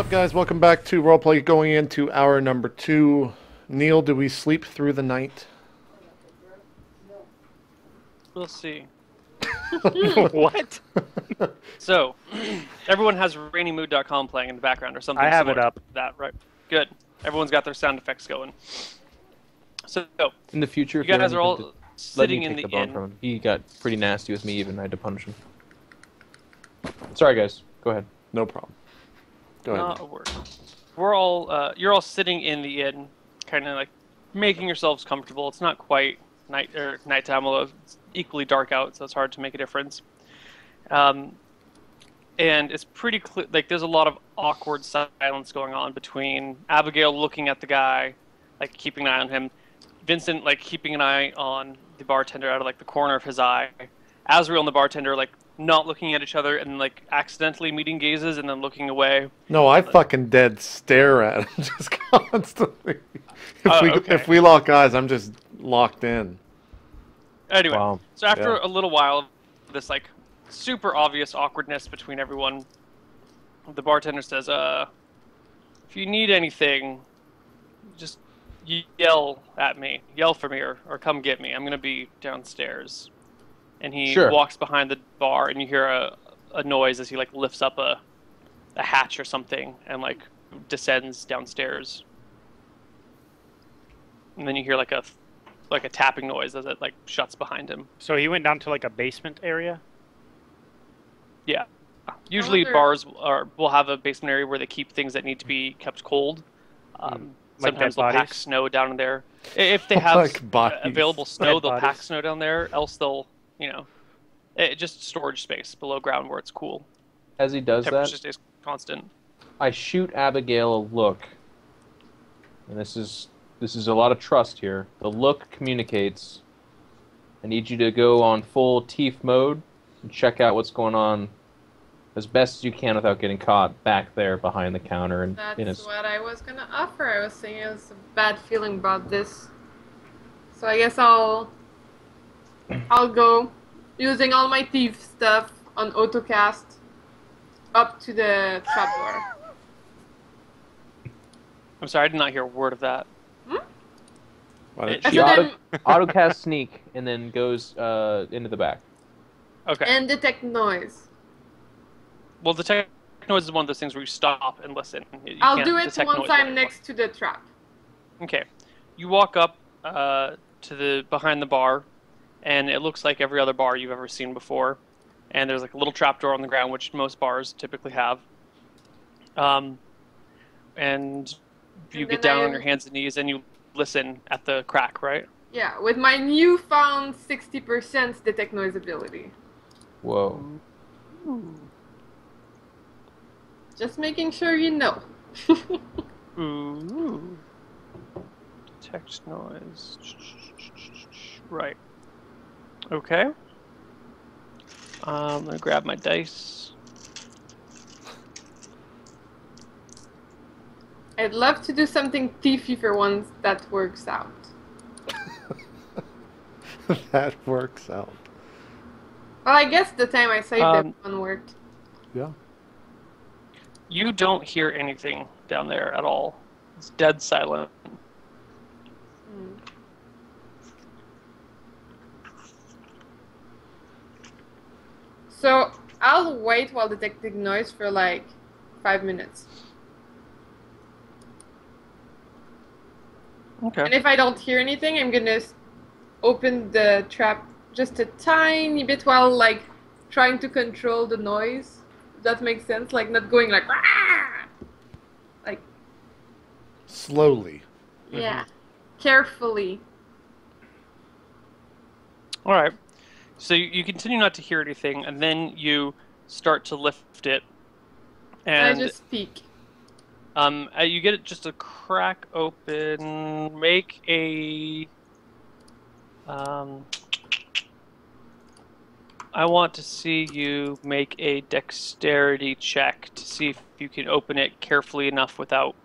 up, guys? Welcome back to Roleplay, going into hour number 2. Neal, do we sleep through the night? We'll see. What? So, everyone has rainymood.com playing in the background or something. I have it up. That, right? Good. Everyone's got their sound effects going. So, in the future, you guys are all sitting in the inn. From him. He got pretty nasty with me, even I had to punish him. Sorry, guys. Go ahead. No problem. Go ahead. Not a word. We're all, you're all sitting in the inn, kind of like making yourselves comfortable. It's not quite nighttime, although it's equally dark out, so it's hard to make a difference. And it's pretty clear, like there's a lot of awkward silence going on between Abigail looking at the guy, like keeping an eye on him, Vincent like keeping an eye on the bartender out of like the corner of his eye, Azrael and the bartender like not looking at each other and like accidentally meeting gazes and then looking away. No, I fucking dead stare at him just constantly. If we lock eyes, I'm just locked in. Anyway, wow. So after a little while of this like super obvious awkwardness between everyone, the bartender says, if you need anything, just yell at me. Yell for me or come get me. I'm going to be downstairs. And he walks behind the bar, and you hear a noise as he like lifts up a hatch or something and like descends downstairs. And then you hear like a tapping noise as it like shuts behind him. So he went down to like a basement area? Yeah. Usually bars will have a basement area where they keep things that need to be kept cold. Sometimes they'll pack snow down in there. If they have available snow, they'll pack snow down there. Else they'll, you know, just storage space below ground where it's cool. As he does Temperature stays constant. I shoot Abigail a look. And this is a lot of trust here. The look communicates. I need you to go on full teeth mode and check out what's going on as best as you can without getting caught back there behind the counter. And that's what I was gonna offer. I was saying it was a bad feeling about this. So I guess I'll go using all my thief stuff on autocast up to the trapdoor. I'm sorry, I did not hear a word of that. She autocast sneak and then goes into the back. Okay. And detect noise. Well, detect noise is one of those things where you stop and listen. I'll do it once I'm next to the trap. Okay. You walk up to behind the bar, and it looks like every other bar you've ever seen before. And there's like a little trapdoor on the ground, which most bars typically have. And you get down on your hands and knees and you listen at the crack, right? Yeah, with my newfound 60% detect noise ability. Whoa. Ooh. Just making sure you know. Ooh. Detect noise. Right. Okay. I'm gonna grab my dice. I'd love to do something thiefy for once that works out. That works out. Well, I guess the time I saved everyone worked. Yeah. You don't hear anything down there at all. It's dead silent. So I'll wait while detecting noise for like 5 minutes. Okay. And if I don't hear anything, I'm gonna open the trap just a tiny bit while like trying to control the noise. Does that make sense? Like not going like Rah! Like slowly. Yeah. Carefully. All right. So you continue not to hear anything, and then you start to lift it. And I just speak. You get it just a crack open. Make a. I want to see you make a dexterity check to see if you can open it carefully enough without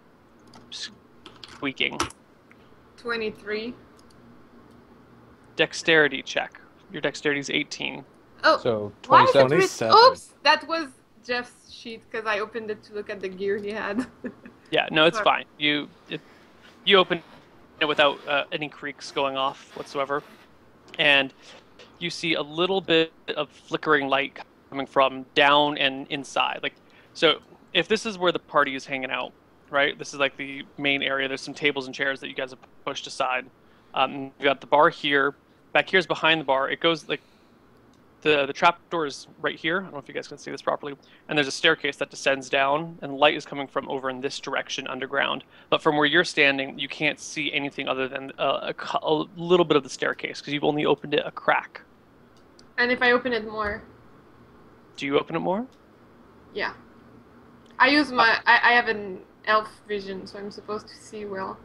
squeaking. 23. Dexterity check. Your dexterity is 18. Oh, so 27. Why is it oops, that was Jeff's sheet because I opened it to look at the gear he had. Yeah, no, it's Sorry. fine. You open it without any creaks going off whatsoever, and you see a little bit of flickering light coming from down and inside. Like, so if this is where the party is hanging out, right? This is like the main area. There's some tables and chairs that you guys have pushed aside. You got the bar here. Back here's behind the bar. It goes like the trap door is right here. I don't know if you guys can see this properly. And there's a staircase that descends down, and light is coming from over in this direction underground. But from where you're standing, you can't see anything other than a little bit of the staircase because you've only opened it a crack. And if I open it more? Do you open it more? Yeah. I use my... I have an elf vision, so I'm supposed to see well.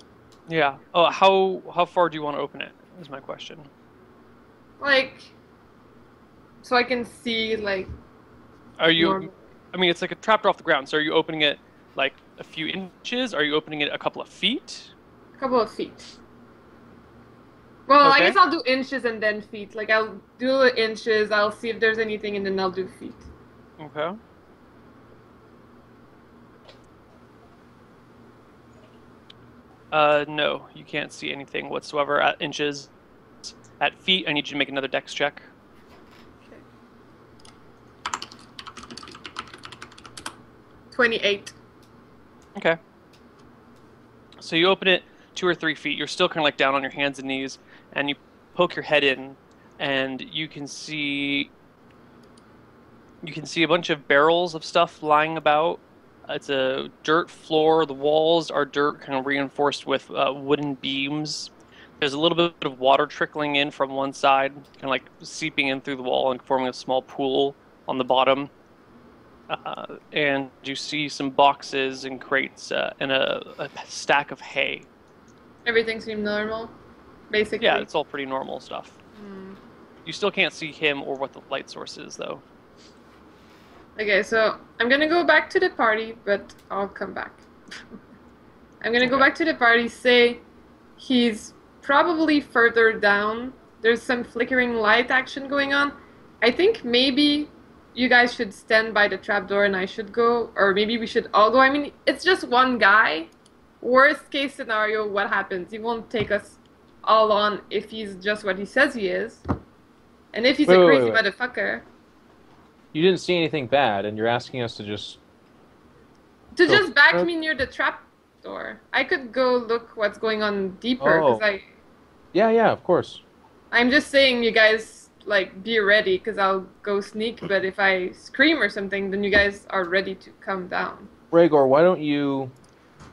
Yeah. Oh, how far do you want to open it, is my question. Like... So I can see, like... Are you... normal. I mean, it's like a trapdoor off the ground, so are you opening it, like, a few inches? Are you opening it a couple of feet? A couple of feet. Well, Okay. I guess I'll do inches and then feet. Like, I'll do inches, I'll see if there's anything, and then I'll do feet. Okay. No, you can't see anything whatsoever at inches. At feet, I need you to make another dex check. Okay. 28. Okay. So you open it 2 or 3 feet. You're still kind of like down on your hands and knees, and you poke your head in, and you can see a bunch of barrels of stuff lying about. It's a dirt floor. The walls are dirt, kind of reinforced with wooden beams. There's a little bit of water trickling in from one side, kind of like seeping in through the wall and forming a small pool on the bottom. And you see some boxes and crates and a stack of hay. Everything seemed normal, basically. Yeah, it's all pretty normal stuff. Mm. You still can't see him or what the light source is, though. Okay, so I'm gonna go back to the party, but I'll come back. I'm gonna go back to the party, say he's probably further down. There's some flickering light action going on. I think maybe you guys should stand by the trapdoor and I should go, or maybe we should all go. I mean, it's just one guy. Worst case scenario, what happens? He won't take us all on if he's just what he says he is. And if he's a crazy motherfucker... You didn't see anything bad, and you're asking us to just... To just back me near the trap door. I could go look what's going on deeper, because Yeah, of course. I'm just saying you guys, like, be ready, because I'll go sneak, but if I scream or something, then you guys are ready to come down. Rhaegar, why don't you,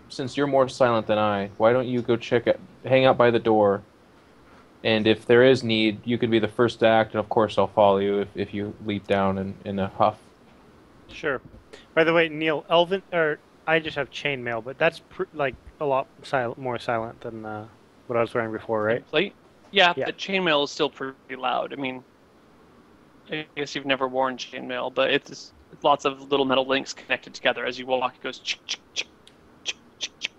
since you're more silent than I, why don't you go hang out by the door, and if there is need, you could be the first to act, and of course I'll follow you if you leap down in a huff. Sure. By the way, Neil, Elven, or I just have chainmail, but that's like a lot more silent than what I was wearing before, right? Plate? Yeah, but chainmail is still pretty loud. I mean, I guess you've never worn chainmail, but it's lots of little metal links connected together. As you walk, it goes chick, chick, chick, chick, chick, chick.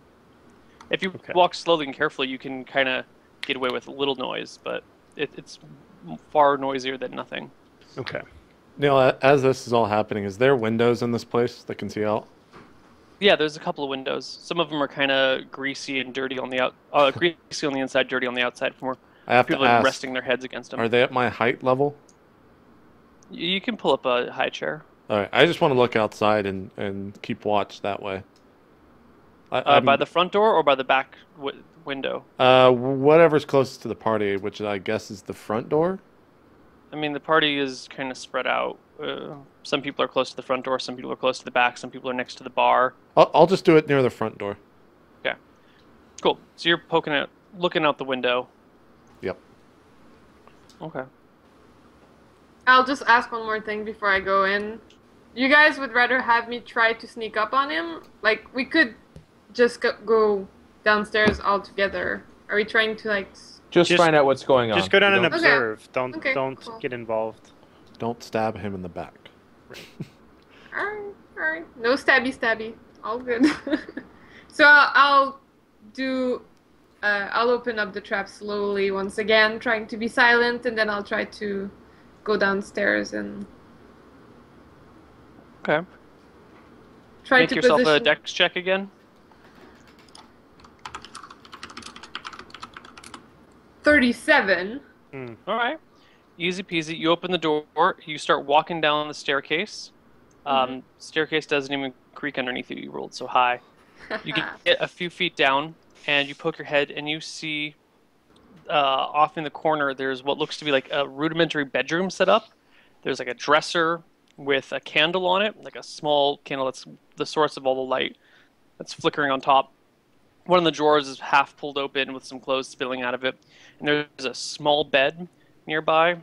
If you walk slowly and carefully, you can kind of get away with a little noise, but it's far noisier than nothing. Okay. Neil, as this is all happening, is there windows in this place that can see out? Yeah, there's a couple of windows. Some of them are kind of greasy and dirty on the greasy on the inside, dirty on the outside. From where I have people to ask, are resting their heads against them. Are they at my height level? You can pull up a high chair. All right, I just want to look outside and keep watch that way. By the front door or by the back window? Whatever's closest to the party, which I guess is the front door. I mean, the party is kind of spread out. Some people are close to the front door, some people are close to the back, some people are next to the bar. I'll just do it near the front door. Okay. Cool. So you're looking out the window. Yep. Okay. I'll just ask one more thing before I go in. You guys would rather have me try to sneak up on him? Like, we could just go downstairs all together. Are we trying to, like... Just find out what's going on. Just go down and Okay. observe. Don't cool. get involved. Don't stab him in the back. Alright. No stabby. All good. So I'll open up the trap slowly once again, trying to be silent, and then I'll try to go downstairs and... Okay. try Make to yourself position. a dex check again. 37. All right. Easy peasy. You open the door. You start walking down the staircase. Staircase doesn't even creak underneath you. You rolled so high. You get a few feet down, and you poke your head, and you see off in the corner there's what looks to be like a rudimentary bedroom set up. There's like a dresser with a candle on it, like a small candle that's the source of all the light that's flickering on top. One of the drawers is half pulled open with some clothes spilling out of it, and there's a small bed nearby,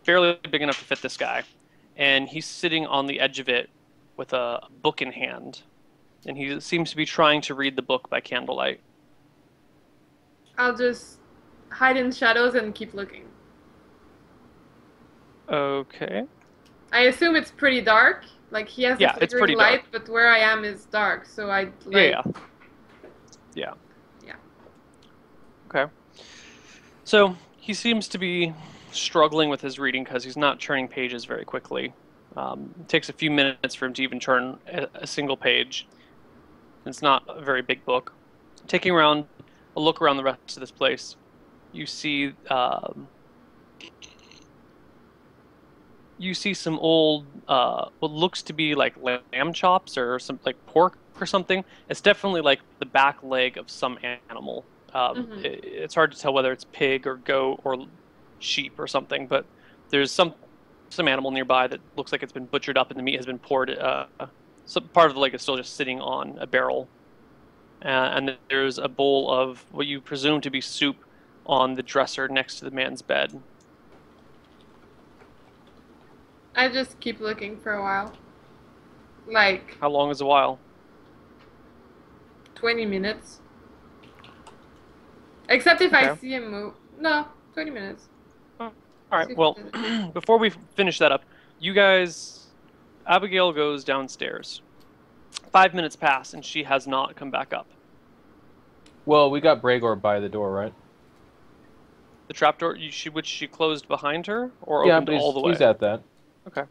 barely big enough to fit this guy. And he's sitting on the edge of it with a book in hand, and he seems to be trying to read the book by candlelight. I'll just hide in shadows and keep looking. Okay. I assume it's pretty dark. Like, he has the it's pretty flickering light, dark. but where I am is dark, so I Yeah. Yeah. Okay. So he seems to be struggling with his reading because he's not turning pages very quickly. It takes a few minutes for him to even turn a single page. It's not a very big book. Taking a look around the rest of this place, you see some old what looks to be like lamb chops or some like pork or something. It's definitely like the back leg of some animal. It's hard to tell whether it's pig or goat or sheep or something, but there's some animal nearby that looks like it's been butchered up and the meat has been poured. Some part of the leg is still just sitting on a barrel, and there's a bowl of what you presume to be soup on the dresser next to the man's bed. I just keep looking for a while. Like, How long is a while? 20 minutes. Except if I see him move. No, 20 minutes. All right, well, before we finish that up, Abigail goes downstairs. 5 minutes pass, and she has not come back up. Well, we got Bregor by the door, right? The trapdoor, which she closed behind her, or opened all the way? He's at that. Okay.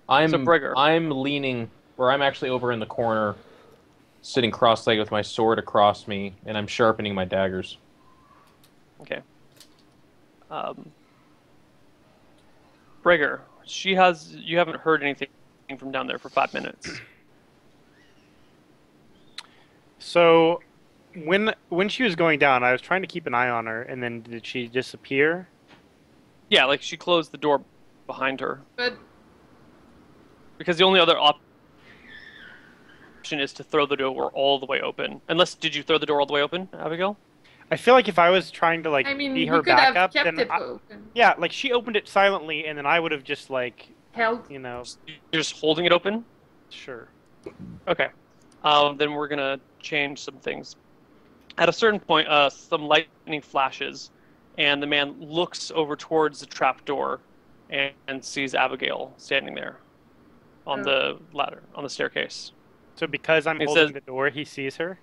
I'm Bregor. I'm leaning, or I'm actually over in the corner, sitting cross-legged with my sword across me, and I'm sharpening my daggers. Okay. Bregor, you haven't heard anything from down there for 5 minutes. So, when she was going down, I was trying to keep an eye on her, and then did she disappear? Yeah, like she closed the door behind her. But Because the only other option is to throw the door all the way open. Did you throw the door all the way open, Abigail? I feel like if I was trying to I mean, be you her could have backup, kept then it open. yeah, like she opened it silently, and then I would have just Held. You're just holding it open? Sure. Okay. Then we're going to change some things. At a certain point, some lightning flashes, and the man looks over towards the trapdoor and sees Abigail standing there on the ladder, on the staircase. So because I'm holding the door, he sees her?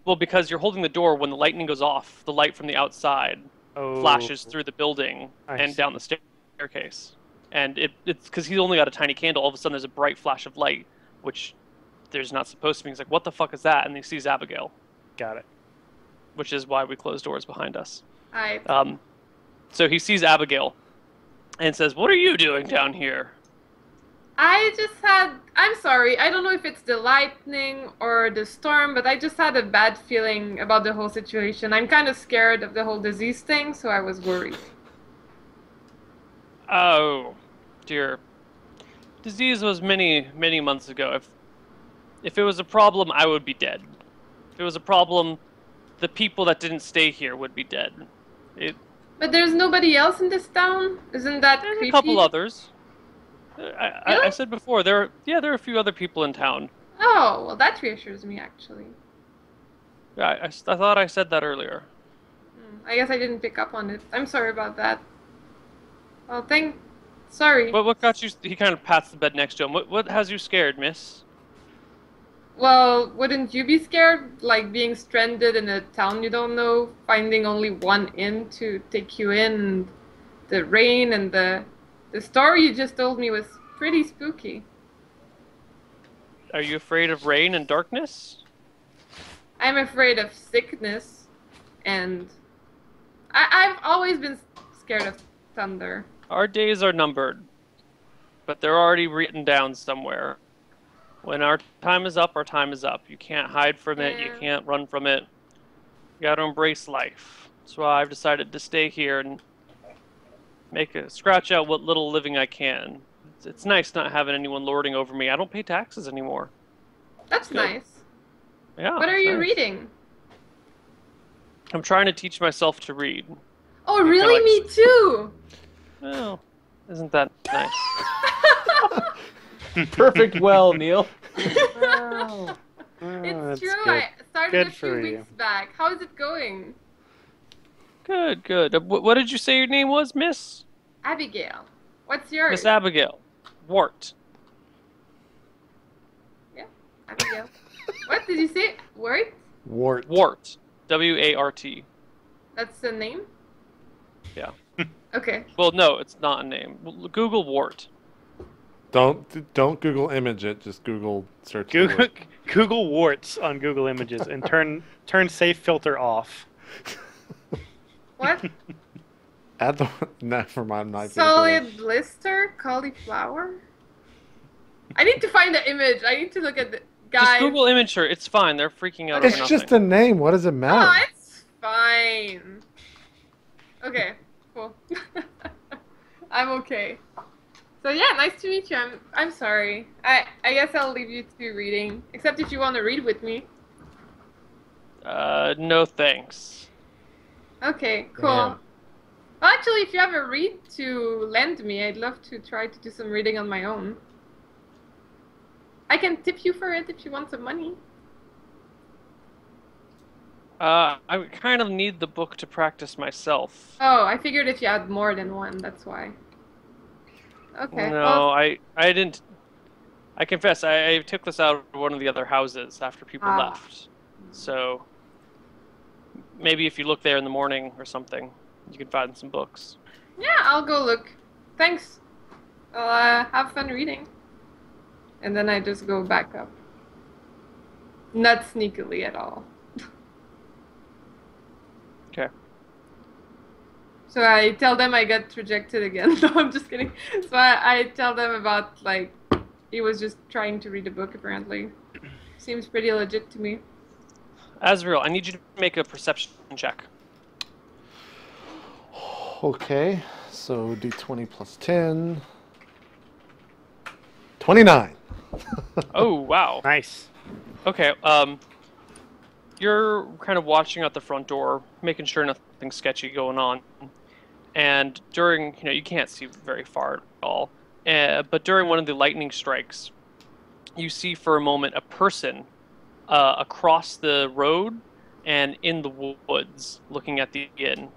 Well, because you're holding the door, when the lightning goes off, the light from the outside flashes through the building down the staircase. And it's because he's only got a tiny candle. All of a sudden, there's a bright flash of light, which there's not supposed to be. He's like, what the fuck is that? And he sees Abigail. Got it. Which is why we close doors behind us. Alright. So he sees Abigail and says, what are you doing down here? I'm sorry, I don't know if it's the lightning or the storm, but I just had a bad feeling about the whole situation. I'm kind of scared of the whole disease thing, so I was worried. Oh, dear. Disease was many, many months ago. If it was a problem, I would be dead. If it was a problem, the people that didn't stay here would be dead. But there's nobody else in this town? Isn't that There's creepy? a couple others. Really? I said before, there are a few other people in town. Oh, well that reassures me, actually. Yeah, I thought I said that earlier. I guess I didn't pick up on it. I'm sorry about that. Well, sorry. What got you? He kind of pats the bed next to him. What has you scared, miss? Well, wouldn't you be scared? Like being stranded in a town you don't know, finding only one inn to take you in, and the rain and the story you just told me was pretty spooky. Are you afraid of rain and darkness? I'm afraid of sickness, and I've always been scared of thunder. Our days are numbered, but they're already written down somewhere. When our time is up, our time is up. You can't hide from it. You can't run from it. You got to embrace life. That's why I've decided to stay here and scratch out what little living I can. It's nice not having anyone lording over me. I don't pay taxes anymore. That's nice. Yeah. What are you reading? I'm trying to teach myself to read. Oh, really? Me too. Well, isn't that nice? Perfect. Well, Neal. It's true. Good. I started a few for weeks back. How is it going? Good, good. What did you say your name was, Miss? Abigail. What's yours? Miss Abigail. Wart. Yeah, Abigail. What did you say? Wart? Wart. Wart. W-A-R-T. That's the name? Yeah. Okay. Well, no, it's not a name. Google Wart. Don't Google image it. Just Google search. Google warts on Google Images and turn safe filter off. What? Add the never mind. Solid blister? Cauliflower? I need to find the image. I need to look at the guy. Just Google image her. It's fine. They're freaking out over It's nothing. just a name. What does it matter? Oh, it's fine. Okay, cool. I'm okay. So yeah, nice to meet you. I'm sorry. I guess I'll leave you to reading. Except if you want to read with me. No thanks. Okay, cool. Damn. Well, actually, if you have a read to lend me, I'd love to try to do some reading on my own. I can tip you for it if you want some money. I kind of need the book to practice myself. Oh, I figured if you had more than one, that's why. Okay. No, Well, I didn't. I confess, I took this out of one of the other houses after people left. So maybe if you look there in the morning or something, you can find some books. yeah, I'll go look. Thanks. I'll have fun reading. And then I just go back up. Not sneakily at all. Okay. So I tell them I got rejected again. No, I'm just kidding. So I tell them about, like, he was just trying to read a book, apparently. Seems pretty legit to me. Azrael, I need you to make a perception check. Okay, so D20 plus 10. 29. Oh, wow. Nice. Okay, you're kind of watching out the front door, making sure nothing's sketchy going on. And during, you can't see very far at all. But during one of the lightning strikes, you see for a moment a person across the road and in the woods looking at the inn.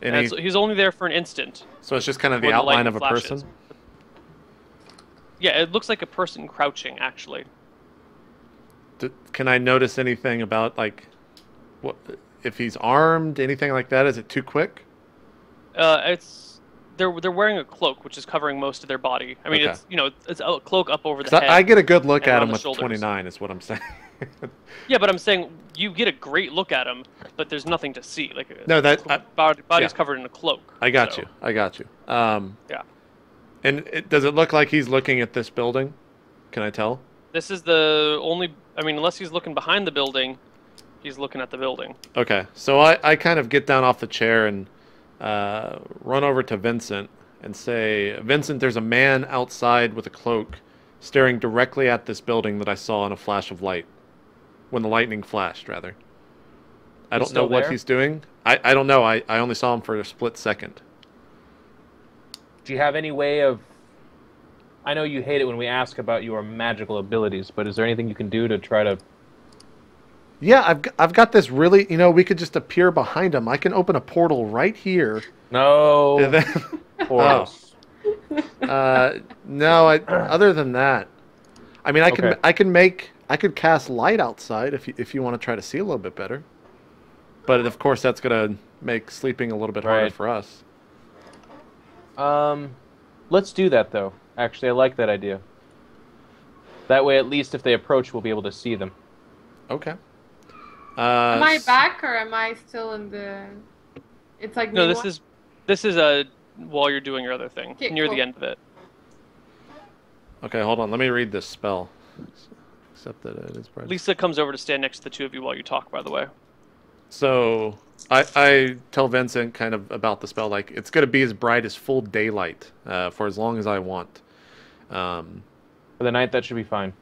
And so he's only there for an instant. So it's just kind of the outline of a flashes. person? Yeah, it looks like a person crouching, actually. Can I notice anything about, like, what if he's armed, anything like that? Is it too quick? They're wearing a cloak, which is covering most of their body. I mean, Okay. it's a cloak up over the head. I get a good look at him with shoulders. 29, is what I'm saying. Yeah, but I'm saying you get a great look at him, but there's nothing to see. Like No, body's yeah. covered in a cloak. I got you. Yeah. And does it look like he's looking at this building? Can I tell? This is the only. I mean, unless he's looking behind the building, he's looking at the building. Okay, so I kind of get down off the chair and run over to Vincent and say, Vincent, there's a man outside with a cloak staring directly at this building that I saw in a flash of light. When the lightning flashed, rather. I don't know what he's doing. I don't know. I only saw him for a split second. Do you have any way of... I know you hate it when we ask about your magical abilities, but is there anything you can do to try to... Yeah, I've got this really... we could just appear behind him. I can open a portal right here. No. And then, Portals. no, other than that... I mean, I could cast light outside if you want to try to see a little bit better. But of course, that's gonna make sleeping a little bit harder for us. Let's do that though. Actually, I like that idea. That way, at least if they approach, we'll be able to see them. Okay. Am I back or am I still in the? It's like No, this is while you're doing your other thing, Okay, near cool. the end of it. Okay, hold on. Let me read this spell. Except that it is bright. Lisa comes over to stand next to the two of you while you talk, by the way. So I tell Vincent kind of about the spell, like it's gonna be as bright as full daylight for as long as I want. For the night, that should be fine.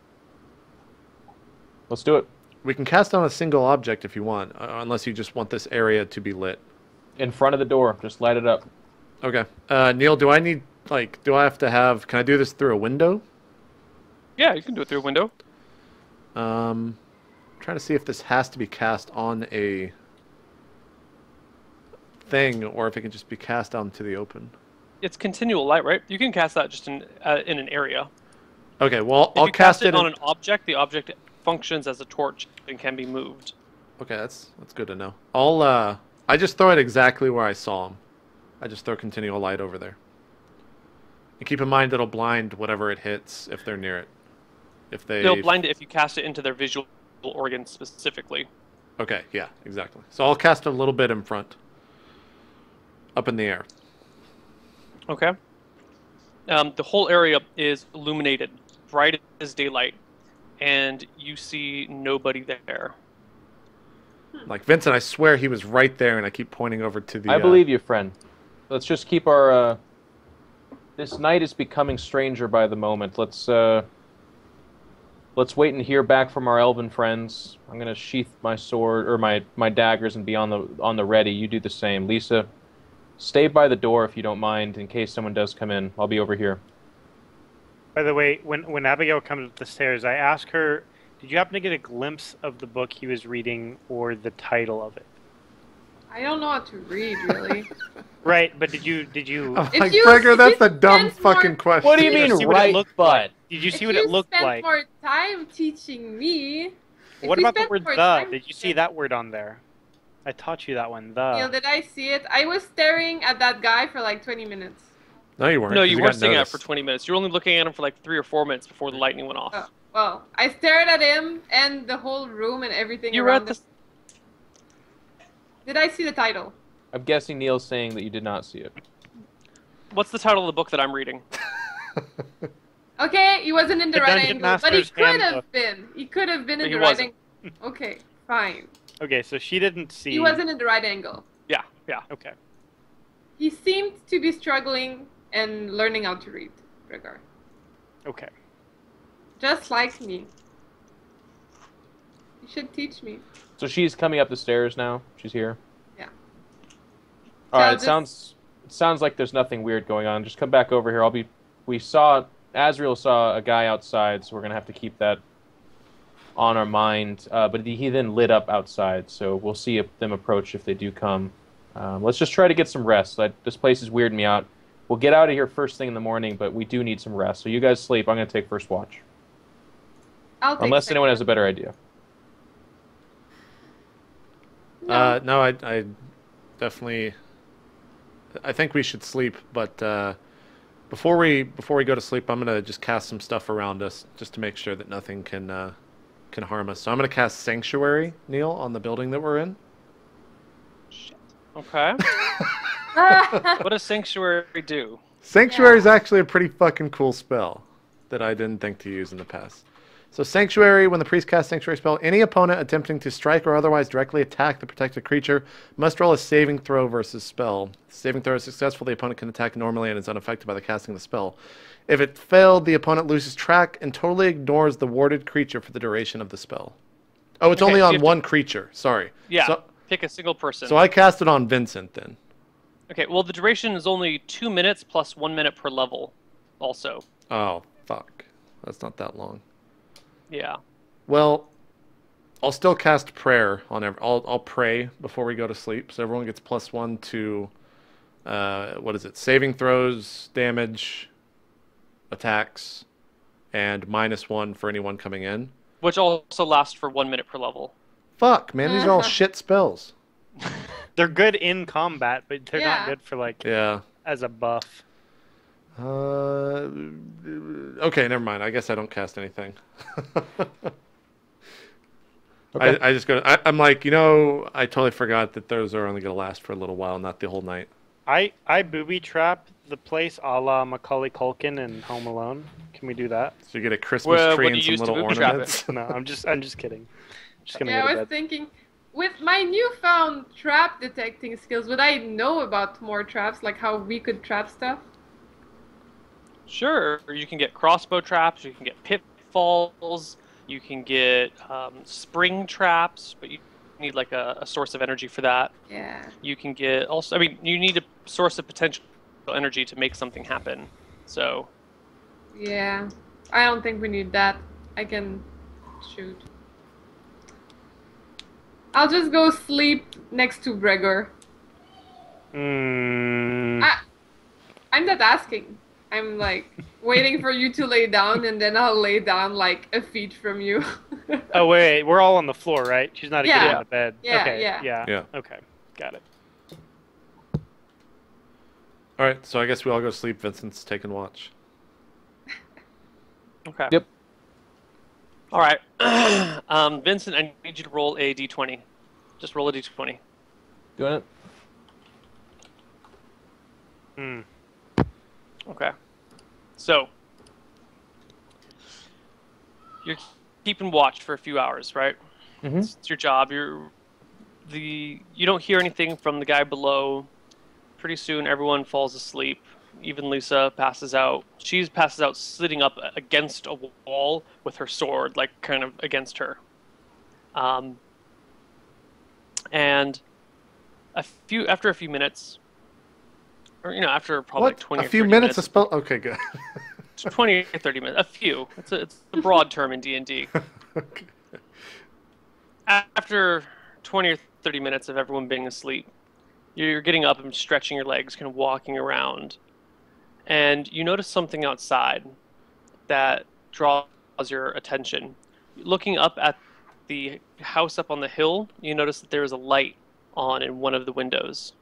Let's do it. We can cast on a single object if you want, unless you just want this area to be lit. In front of the door, just light it up. Okay. Neal, do I need, like, do I have to have, can I do this through a window? Yeah, you can do it through a window. Trying to see if this has to be cast on a thing, or if it can just be cast out into the open. It's continual light, right? You can cast that just in an area. Okay, well, If I'll you cast it on an object, the object functions as a torch and can be moved. Okay, that's good to know. I just throw it exactly where I saw him. I just throw continual light over there. And keep in mind it'll blind whatever it hits if they're near it. If they They'll blind it if you cast it into their visual organ specifically. Okay, yeah, exactly. So I'll cast a little bit in front. Up in the air. Okay. The whole area is illuminated, bright as daylight, and you see nobody there. Like, Vincent, I swear he was right there, and I keep pointing over to the... I believe you, friend. Let's just keep our... This night is becoming stranger by the moment. Let's wait and hear back from our elven friends. I'm going to sheath my sword, or my daggers, and be on the ready. You do the same. Lisa, stay by the door if you don't mind, in case someone does come in. I'll be over here. By the way, when Abigail comes up the stairs, I ask her, did you happen to get a glimpse of the book he was reading or the title of it? I don't know how to read, really. Right, but did you? I'm If like, you- Gregor, if that's you a dumb spend more- fucking question. What do you Did mean, see what it right looked butt? like? Did you see what it looked If you like? spent more time teaching me... if What you about the spent word more the? time Did you see teaching- that word on there? I taught you that one, Neil, the. did I see it? I was staring at that guy for like 20 minutes. No, you weren't. No, 'cause you got weren't staring at it for noticed. 20 minutes. You were only looking at him for like 3 or 4 minutes before the lightning went off. Oh, well, I stared at him and the whole room and everything You were around at the... him. Did I see the title? I'm guessing Neil's saying that you did not see it. What's the title of the book that I'm reading? Okay, he wasn't in the The right Dungeon angle, but he Master's could have Handbook. been. He could have been But in he the right wasn't. angle. Okay, fine. Okay, so she didn't see. He wasn't in the right angle. Yeah, yeah. Okay. He seemed to be struggling and learning how to read, Gregor. Okay. Just like me. You should teach me. So she's coming up the stairs now? She's here? Yeah. All So right, just- it sounds like there's nothing weird going on. Just come back over here. Azrael saw a guy outside, so we're going to have to keep that on our mind. But he then lit up outside, so we'll see them approach if they do come. Let's just try to get some rest. This place is weirding me out. We'll get out of here first thing in the morning, but we do need some rest. So you guys sleep. I'm going to take first watch. I'll take Unless second. anyone has a better idea. No. No, I definitely... I think we should sleep, but before we go to sleep, I'm gonna just cast some stuff around us, just to make sure that nothing can harm us. So I'm gonna cast Sanctuary, Neal, on the building that we're in. Okay. What does Sanctuary do? Sanctuary is actually a pretty fucking cool spell that I didn't think to use in the past. So Sanctuary, when the priest casts Sanctuary spell, any opponent attempting to strike or otherwise directly attack the protected creature must roll a saving throw versus spell. If the saving throw is successful, the opponent can attack normally and is unaffected by the casting of the spell. If it failed, the opponent loses track and totally ignores the warded creature for the duration of the spell. Oh, it's Okay, only so you on have to- one creature. Sorry. Yeah, So, pick a single person. so I cast it on Vincent then. Okay, well, the duration is only 2 minutes plus 1 minute per level, also. Oh, fuck. That's not that long. Yeah. Well, I'll still cast prayer on I'll pray before we go to sleep, so everyone gets +1 to what is it? Saving throws, damage, attacks, and -1 for anyone coming in. Which also lasts for 1 minute per level. Fuck, man, these are all shit spells. They're good in combat, but they're Yeah. not good for like Yeah. as a buff. Okay, never mind. I guess I don't cast anything. Okay. I just go. I'm like, I totally forgot that those are only gonna last for a little while, not the whole night. I booby trap the place a la Macaulay Culkin in Home Alone. Can we do that? So you get a Christmas Well, tree what do and you some use to little booby trap ornaments. No, I'm just kidding. Just gonna Yeah, go I to was bed. thinking, with my newfound trap detecting skills, would I know about more traps, like how we could trap stuff? Sure, you can get crossbow traps, you can get pitfalls, you can get spring traps, but you need like a source of energy for that. Yeah. You can get also, I mean, you need a source of potential energy to make something happen. So, Yeah. I don't think we need that. I can shoot. I'll just go sleep next to Gregor. Mm, I'm not asking. I'm like waiting for you to lay down, and then I'll lay down like a feet from you. oh wait, we're all on the floor, right? She's not Yeah. getting out of bed. Yeah, Okay. yeah. Yeah. Okay. Got it. All right, so I guess we all go sleep. Vincent's taking watch. okay. Yep. All right. Vincent, I need you to roll a d20. Just roll a d20. Doing it. Hmm. Okay. So, you're keeping watch for a few hours, right? Mm-hmm. It's your job. You don't hear anything from the guy below. Pretty soon, everyone falls asleep. Even Lisa passes out. She passes out sitting up against a wall with her sword, like kind of against her. And after a few minutes, or after probably like 20 A or few 30 minutes of spell. Okay, good. 20 or 30 minutes. A few. It's a broad term in D&D. Okay. After 20 or 30 minutes of everyone being asleep, you're getting up and stretching your legs, kind of walking around, and you notice something outside that draws your attention. Looking up at the house up on the hill, you notice that there is a light on in one of the windows.